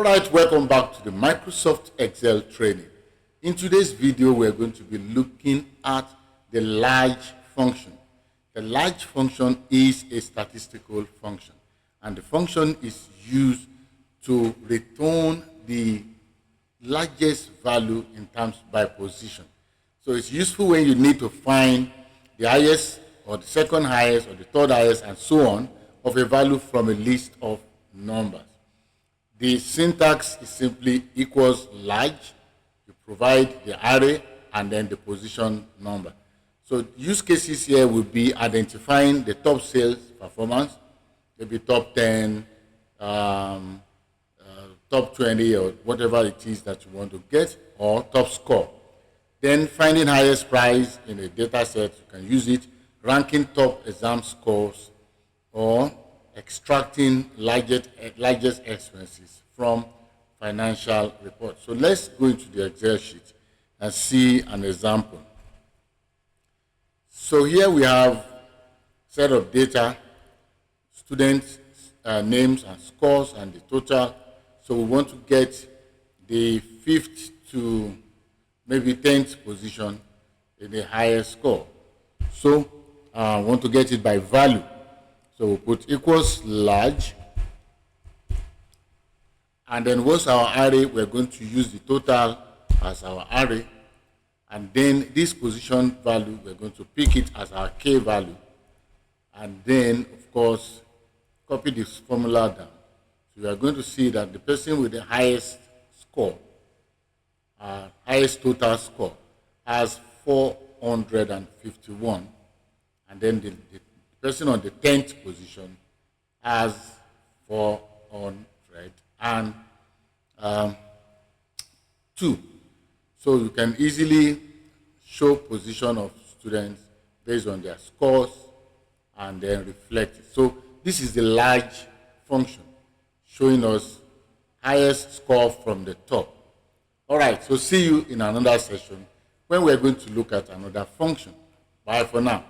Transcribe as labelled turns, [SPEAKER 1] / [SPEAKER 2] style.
[SPEAKER 1] All right, welcome back to the Microsoft Excel training. In today's video, we're going to be looking at the large function. The large function is a statistical function, and the function is used to return the largest value in terms by position. So it's useful when you need to find the highest or the second highest or the third highest and so on of a value from a list of numbers. The syntax is simply equals large. You provide the array and then the position number. So use cases here will be identifying the top sales performance, maybe top 10, top 20 or whatever it is that you want to get, or top score. Then finding highest price in a data set, you can use it, ranking top exam scores, or extracting largest expenses from financial reports. So let's go into the Excel sheet and see an example. So here we have set of data, students' names and scores and the total. So we want to get the 5th to maybe 10th position in the highest score. So I want to get it by value. So we put equals large. And then what's our array? We're going to use the total as our array. And then this position value, we're going to pick it as our K value. And then, of course, copy this formula down. So we are going to see that the person with the highest score, highest total score, has 451. And then the person on the 10th position has 402. So you can easily show position of students based on their scores and then reflect it. So this is the large function showing us highest score from the top. All right, so see you in another session when we're going to look at another function. Bye for now.